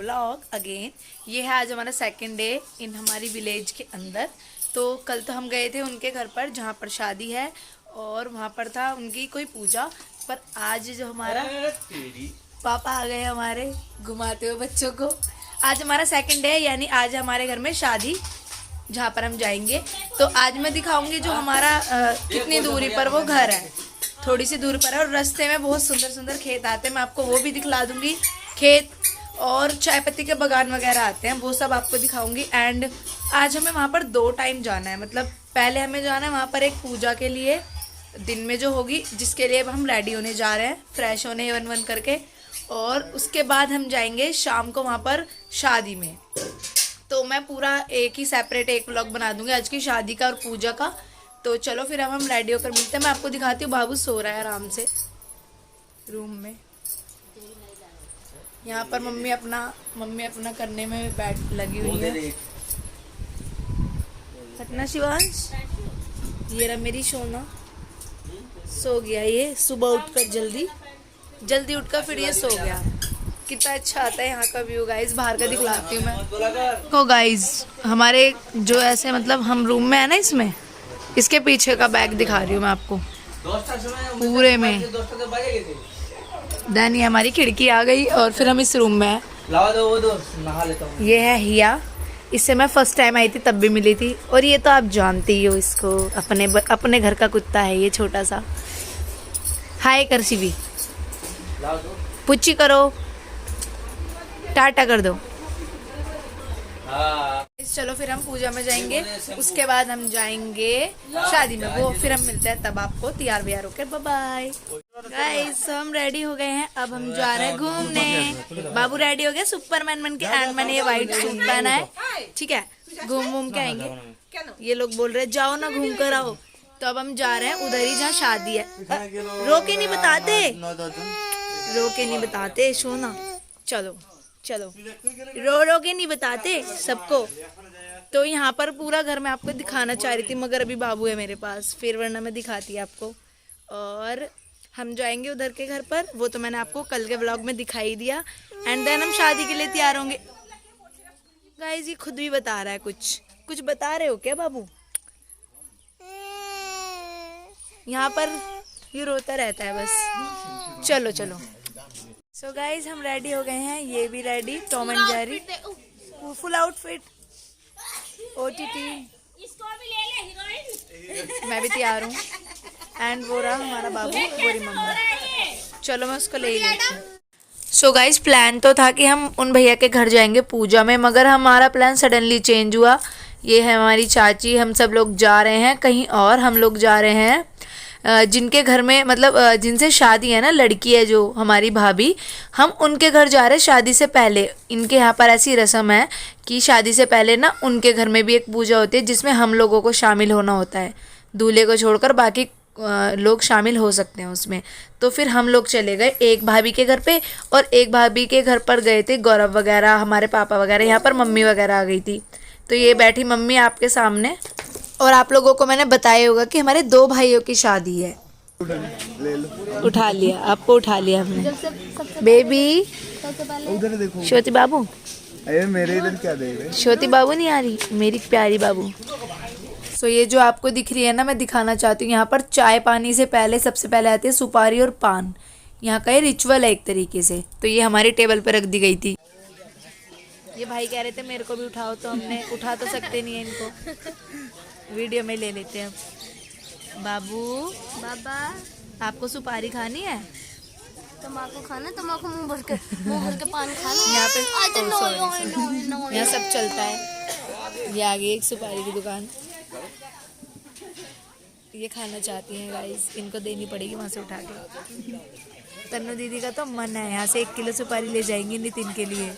Vlog again. ये है आज हमारा सेकंड डे इन हमारी विलेज के अंदर। तो कल तो हम गए थे उनके घर पर जहाँ पर शादी है और वहाँ पर था उनकी कोई पूजा। पर आज जो हमारा पापा आ गए हमारे घुमाते हुए बच्चों को। आज हमारा सेकंड डे है, यानी आज हमारे घर में शादी जहाँ पर हम जाएंगे। तो आज मैं दिखाऊंगी जो हमारा कितनी दूरी पर वो घर है, थोड़ी सी दूरी पर है और रास्ते में बहुत सुंदर सुंदर खेत आते हैं, मैं आपको वो भी दिखला दूंगी। खेत और चाय पत्ती के बागान वगैरह आते हैं, वो सब आपको दिखाऊंगी। एंड आज हमें वहाँ पर 2 टाइम जाना है, मतलब पहले हमें जाना है वहाँ पर एक पूजा के लिए दिन में जो होगी, जिसके लिए अब हम रेडी होने जा रहे हैं, फ्रेश होने वन वन करके। और उसके बाद हम जाएंगे शाम को वहाँ पर शादी में। तो मैं पूरा एक ही सेपरेट एक व्लॉग बना दूंगी आज की शादी का और पूजा का। तो चलो फिर अब हम रेडी होकर मिलते हैं। मैं आपको दिखाती हूँ, बाबू सो रहा है आराम से रूम में। यहाँ पर मम्मी अपना करने में बैठ लगी हुई है। सपना शिवांश, ये रहा मेरी सोना, सो गया ये। सुबह उठकर जल्दी उठकर फिर ये सो गया। कितना अच्छा आता है यहाँ का व्यू गाइज, बाहर का दिखलाती हूँ मैं को गाइज। हमारे जो ऐसे मतलब हम रूम में है ना, इसमें इसके पीछे का बैग दिखा रही हूँ मैं आपको पूरे में। दैनी हमारी खिड़की आ गई और फिर हम इस रूम में है। ये है हिया, इससे मैं फर्स्ट टाइम आई थी तब भी मिली थी। और ये तो आप जानती ही हो इसको, अपने घर का कुत्ता है ये छोटा सा। हाय कर शिवी, पुच्ची करो, टाटा कर दो। चलो फिर हम पूजा में जाएंगे, उसके बाद हम जाएंगे शादी में, वो फिर हम मिलते हैं तब आपको तैयार व्यार होकर। बाय बाय गाइस, हम रेडी हो गए हैं, अब हम जा रहे हैं घूमने। बाबू रेडी हो गया सुपरमैन बन के, एंड मैंने ये व्हाइट सूट पहना है, ठीक है। घूम के आएंगे। ये लोग बोल रहे हैं जाओ ना घूम कर आओ, तो अब हम जा रहे हैं उधर ही जहाँ शादी है। रोके नहीं बताते सोना, चलो रो के नहीं बताते सबको। तो यहाँ पर पूरा घर मैं आपको दिखाना चाह रही थी, मगर अभी बाबू है मेरे पास, फिर वरना मैं दिखाती आपको। और हम जाएंगे उधर के घर पर, वो तो मैंने आपको कल के व्लॉग में दिखाई दिया। एंड देन हम शादी के लिए तैयार होंगे। गाइस ये खुद भी बता रहा है, कुछ बता रहे हो क्या बाबू? यहाँ पर ये रोता रहता है बस। चलो सो गाइज हम रेडी हो गए हैं, ये भी ready, Tom and Jerry full outfit. OTT मैं भी तैयार हूँ। एंड वो रहा हमारा बाबू, गोरी मम्मा। चलो मैं उसको ले ही लेती हूँ। सो गाइज प्लान तो था कि हम उन भैया के घर जाएंगे पूजा में, मगर हमारा प्लान सडनली चेंज हुआ। ये है हमारी चाची, हम सब लोग जा रहे हैं कहीं और। हम लोग जा रहे हैं जिनके घर में मतलब जिनसे शादी है ना, लड़की है जो हमारी भाभी, हम उनके घर जा रहे हैं शादी से पहले। इनके यहाँ पर ऐसी रस्म है कि शादी से पहले ना उनके घर में भी एक पूजा होती है, जिसमें हम लोगों को शामिल होना होता है। दूल्हे को छोड़कर बाकी लोग शामिल हो सकते हैं उसमें। तो फिर हम लोग चले गए एक भाभी के घर पे, और एक भाभी के घर पर गए थे गौरव वगैरह, हमारे पापा वगैरह। यहाँ पर मम्मी वगैरह आ गई थी। तो ये बैठी मम्मी आपके सामने। और आप लोगों को मैंने बताया होगा कि हमारे 2 भाइयों की शादी है। उठा लिया आपको, उठा लिया हमने। बेबी उधर देखो, श्योति बाबू, अरे मेरे इधर क्या देख रहे? श्योति बाबू नहीं आ रही, मेरी प्यारी बाबू। सो ये जो आपको दिख रही है ना, मैं दिखाना चाहती हूँ। यहाँ पर चाय पानी से पहले सबसे पहले आती है सुपारी और पान। यहाँ का ये रिचुअल है एक तरीके से। तो ये हमारी टेबल पर रख दी गई थी। ये भाई कह रहे थे मेरे को भी उठाओ, तो हमने उठा तो सकते नहीं है इनको, वीडियो में ले लेते हैं। बाबू बाबा आपको सुपारी खानी है? तम्बाकू खाना, तम्बाकू मुंह भर के पान खाना। यहाँ पे यहाँ सब चलता है। ये आगे एक सुपारी की दुकान, ये खाना चाहती हैं गाइस, इनको देनी पड़ेगी वहाँ से उठा के। तन्नू दीदी का तो मन है, यहाँ से 1 किलो सुपारी ले जाएंगी नितिन के लिए,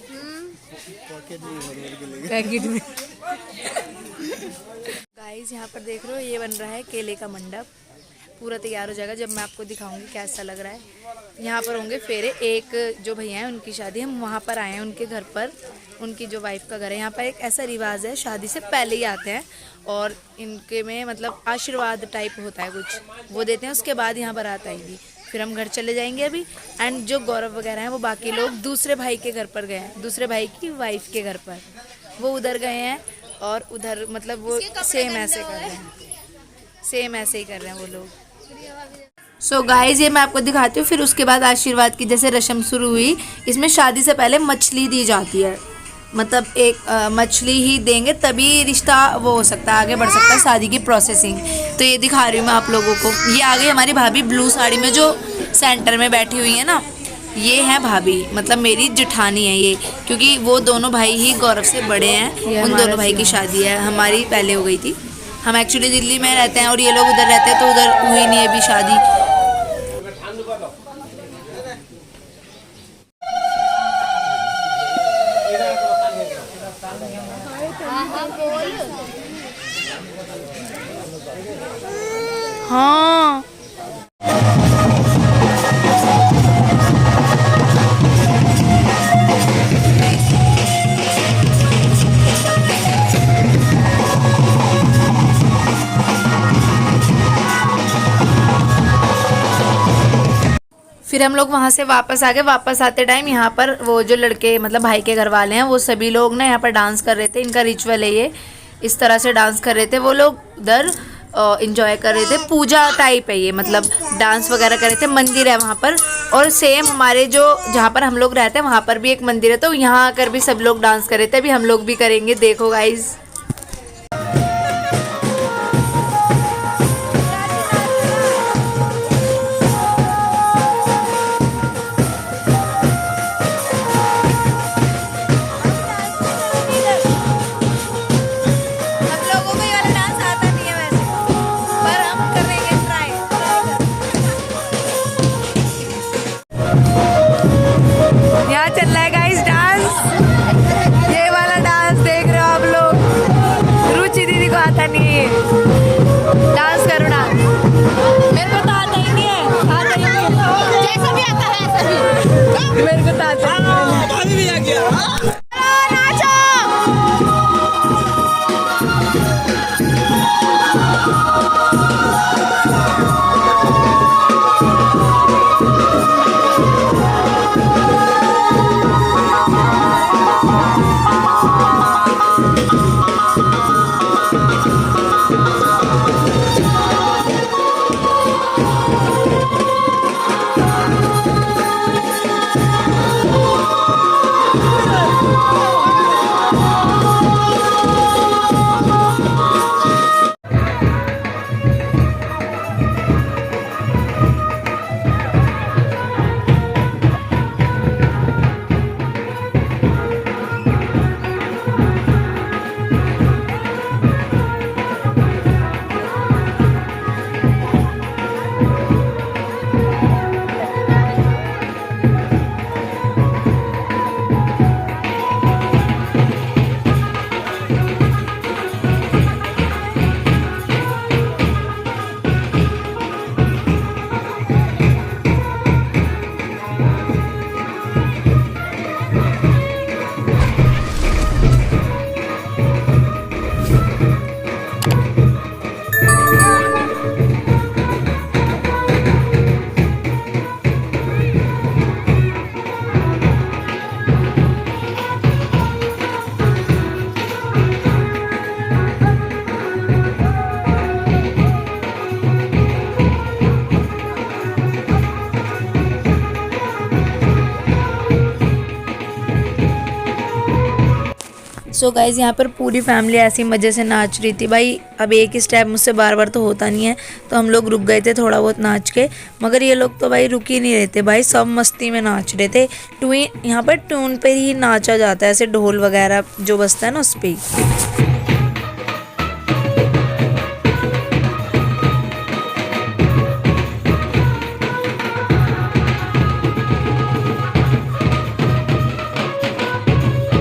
पैकेट में। गाइस यहाँ पर देख रहे हो, ये बन रहा है केले का मंडप। पूरा तैयार हो जाएगा जब मैं आपको दिखाऊंगी कैसा लग रहा है। यहाँ पर होंगे फेरे। एक जो भैया हैं उनकी शादी, हम वहाँ पर आए हैं उनके घर पर, उनकी जो वाइफ का घर है। यहाँ पर एक ऐसा रिवाज है, शादी से पहले ही आते हैं और इनके में मतलब आशीर्वाद टाइप होता है कुछ, वो देते हैं। उसके बाद यहाँ बारात आएगी, फिर हम घर चले जाएंगे अभी। एंड जो गौरव वगैरह हैं वो बाकी लोग दूसरे भाई के घर पर गए हैं, दूसरे भाई की वाइफ के घर पर, वो उधर गए हैं। और उधर मतलब वो सेम ऐसे कर रहे हैं, सेम ऐसे ही कर रहे हैं वो लोग। सो गाइज ये मैं आपको दिखाती हूँ। फिर उसके बाद आशीर्वाद की जैसे रस्म शुरू हुई। इसमें शादी से पहले मछली दी जाती है, मतलब एक मछली ही देंगे तभी रिश्ता वो हो सकता है, आगे बढ़ सकता है शादी की प्रोसेसिंग। तो ये दिखा रही हूँ मैं आप लोगों को। ये आ गई हमारी भाभी ब्लू साड़ी में जो सेंटर में बैठी हुई है ना, ये है भाभी, मतलब मेरी जेठानी है ये, क्योंकि वो दोनों भाई ही गौरव से बड़े हैं। उन दोनों भाई की शादी है, हमारी पहले हो गई थी। हम एक्चुअली दिल्ली में रहते हैं और ये लोग उधर रहते हैं, तो उधर हुई नहीं अभी शादी। हाँ फिर हम लोग वहाँ से वापस आ गए। वापस आते टाइम यहाँ पर वो जो लड़के मतलब भाई के घर वाले हैं वो सभी लोग ना यहाँ पर डांस कर रहे थे। इनका रिचुअल है ये, इस तरह से डांस कर रहे थे वो लोग, उधर इंजॉय कर रहे थे। पूजा टाइप है ये, मतलब डांस वगैरह कर रहे थे। मंदिर है वहाँ पर, और सेम हमारे जो जहाँ पर हम लोग रहते हैं वहाँ पर भी एक मंदिर है, तो यहाँ आकर भी सब लोग डांस कर रहे थे। अभी हम लोग भी करेंगे, देखो गाइज। चल रहा है गाइस डांस, ये वाला डांस देख रहे हो आप लोग। रुचि दीदी को आता नहीं है डांस करना, मेरे को तो आता ही नहीं है, आता ही नहीं है, जैसा भी आता है ऐसा भी मेरे को तो आता नहीं है। सो गाइज़ यहाँ पर पूरी फैमिली ऐसी मज़े से नाच रही थी भाई। अब एक ही स्टेप मुझसे बार बार तो होता नहीं है, तो हम लोग रुक गए थे थोड़ा बहुत नाच के, मगर ये लोग तो भाई रुक ही नहीं रहे थे भाई, सब मस्ती में नाच रहे थे। यहाँ पर ट्यून पे ही नाचा जाता है, ऐसे ढोल वगैरह जो बजता है ना उस पर ही।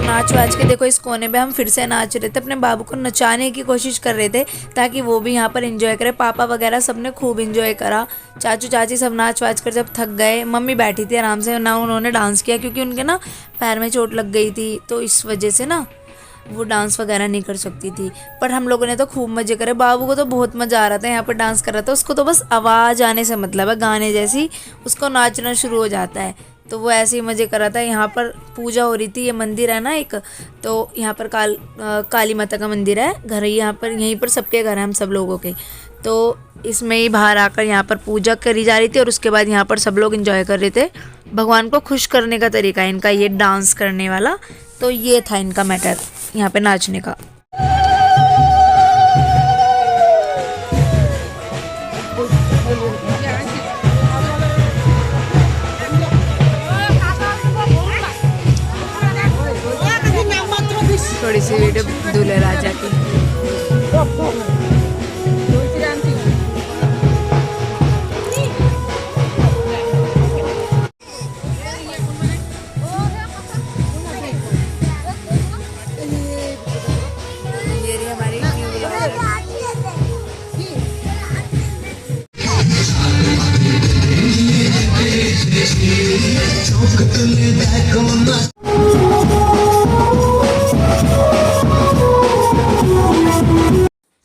नाच वाच के देखो इस कोने पे हम फिर से नाच रहे थे, अपने बाबू को नचाने की कोशिश कर रहे थे ताकि वो भी यहाँ पर एंजॉय करे। पापा वगैरह सबने खूब एंजॉय करा, चाचू चाची सब नाच वाच कर जब थक गए, मम्मी बैठी थी आराम से ना, उन्होंने डांस किया क्योंकि उनके ना पैर में चोट लग गई थी, तो इस वजह से ना वो डांस वगैरह नहीं कर सकती थी। पर हम लोगों ने तो खूब मज़े करे। बाबू को तो बहुत मज़ा आ रहा था, यहाँ पर डांस कर रहा था। उसको तो बस आवाज़ आने से मतलब है, गाने जैसी उसको नाचना शुरू हो जाता है। तो वो ऐसे ही मज़े कर रहा था। यहाँ पर पूजा हो रही थी, ये मंदिर है ना एक, तो यहाँ पर काली माता का मंदिर है, घर यहाँ पर, यहीं पर सबके घर हैं हम सब लोगों के। तो इसमें ही बाहर आकर यहाँ पर पूजा करी जा रही थी और उसके बाद यहाँ पर सब लोग एंजॉय कर रहे थे। भगवान को खुश करने का तरीका है इनका ये डांस करने वाला। तो ये था इनका मैटर यहाँ पे नाचने का। थोड़ी सी वीडियो दूल्हे राजा की। ये रही हमारी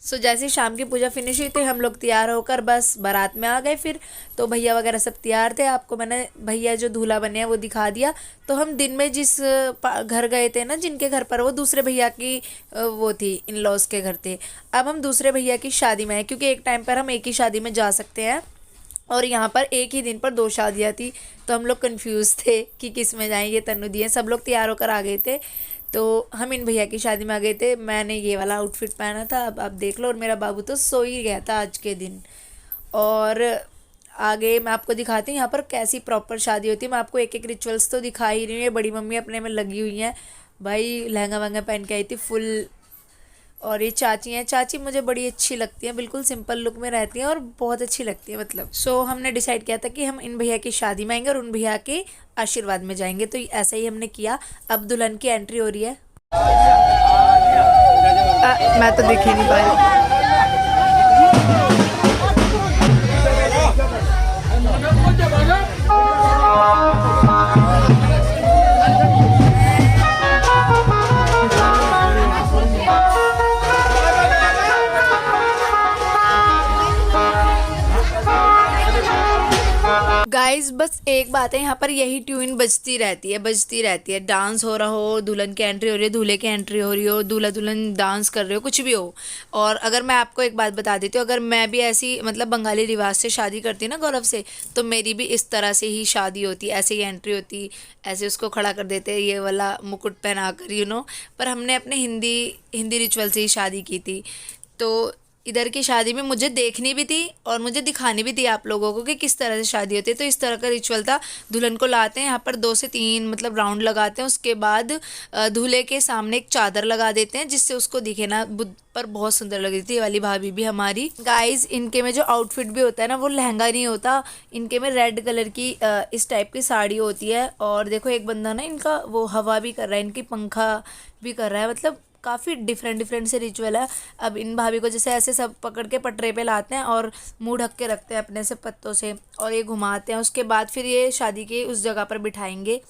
सो जैसे शाम की पूजा फिनिश हुई तो हम लोग तैयार होकर बस बारात में आ गए। फिर तो भैया वगैरह सब तैयार थे। आपको मैंने भैया जो दूल्हा बने हैं वो दिखा दिया। तो हम दिन में जिस घर गए थे ना, जिनके घर पर, वो दूसरे भैया की वो थी, इन लॉज के घर थे। अब हम दूसरे भैया की शादी में हैं, क्योंकि एक टाइम पर हम एक ही शादी में जा सकते हैं और यहाँ पर एक ही दिन पर 2 शादियाँ थी। तो हम लोग कंफ्यूज थे कि किस में जाएंगे। तन्नू दिए सब लोग तैयार होकर आ गए थे। तो हम इन भैया की शादी में आ गए थे। मैंने ये वाला आउटफिट पहना था, अब आप देख लो। और मेरा बाबू तो सो ही गया था आज के दिन। और आगे मैं आपको दिखाती हूँ यहाँ पर कैसी प्रॉपर शादी होती है। मैं आपको एक एक रिचुअल्स तो दिखा ही रही हूँ। ये बड़ी मम्मी अपने में लगी हुई हैं भाई, लहंगा वहंगा पहन के आई थी फुल। और ये चाची हैं, चाची मुझे बड़ी अच्छी लगती हैं, बिल्कुल सिंपल लुक में रहती हैं और बहुत अच्छी लगती है मतलब। सो हमने डिसाइड किया था कि हम इन भैया की शादी में आएंगे और उन भैया के आशीर्वाद में जाएंगे। तो ऐसा ही हमने किया। अब दुल्हन की एंट्री हो रही है। मैं तो दिख ही नहीं पा रही। गाइस बस एक बात है, यहाँ पर यही ट्यून बजती रहती है। डांस हो रहा हो, दुल्हन की एंट्री हो रही है, दूल्हे की एंट्री हो रही हो, दूल्हा दुल्हन डांस कर रहे हो, कुछ भी हो। और अगर मैं आपको एक बात बता देती हूँ, अगर मैं भी ऐसी मतलब बंगाली रिवाज से शादी करती ना गौरव से, तो मेरी भी इस तरह से ही शादी होती, ऐसे ही एंट्री होती, ऐसे उसको खड़ा कर देते ये वाला मुकुट पहना कर पर हमने अपने हिंदी रिचुअल से ही शादी की थी। तो इधर की शादी में मुझे देखनी भी थी और मुझे दिखानी भी थी आप लोगों को कि किस तरह से शादी होती है। तो इस तरह का रिचुअल था। दुल्हन को लाते हैं यहाँ पर 2 से 3 मतलब राउंड लगाते हैं। उसके बाद दूल्हे के सामने एक चादर लगा देते हैं जिससे उसको दिखे ना। पर बहुत सुंदर लग रही थी ये वाली भाभी भी हमारी। गाइस इनके में जो आउटफिट भी होता है ना, वो लहंगा नहीं होता, इनके में रेड कलर की इस टाइप की साड़ी होती है। और देखो एक बंदा ना इनका वो हवा भी कर रहा है, इनकी पंखा भी कर रहा है, मतलब काफ़ी डिफरेंट से रिचुअल है। अब इन भाभी को जैसे ऐसे सब पकड़ के पटरे पे लाते हैं और मुंह ढक के रखते हैं अपने से पत्तों से और ये घुमाते हैं। उसके बाद फिर ये शादी के उस जगह पर बिठाएंगे।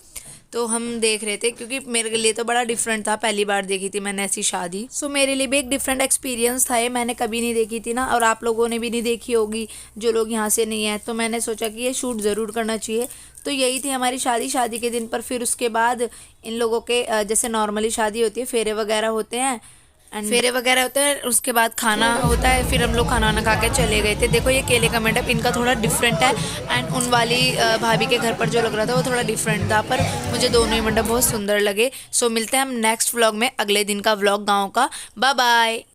तो हम देख रहे थे क्योंकि मेरे लिए तो बड़ा डिफरेंट था, पहली बार देखी थी मैंने ऐसी शादी। सो मेरे लिए भी एक डिफरेंट एक्सपीरियंस था ये, मैंने कभी नहीं देखी थी ना, और आप लोगों ने भी नहीं देखी होगी जो लोग यहाँ से नहीं हैं। तो मैंने सोचा कि ये शूट ज़रूर करना चाहिए। तो यही थी हमारी शादी के दिन पर। फिर उसके बाद इन लोगों के जैसे नॉर्मली शादी होती है, फेरे वगैरह होते हैं उसके बाद खाना होता है। फिर हम लोग खाना वाना खा के चले गए थे। देखो ये केले का मंडप इनका थोड़ा डिफरेंट है एंड उन वाली भाभी के घर पर जो लग रहा था वो थोड़ा डिफरेंट था, पर मुझे दोनों ही मंडप बहुत सुंदर लगे। सो मिलते हैं हम नेक्स्ट व्लॉग में, अगले दिन का व्लॉग गाँव का। Bye bye.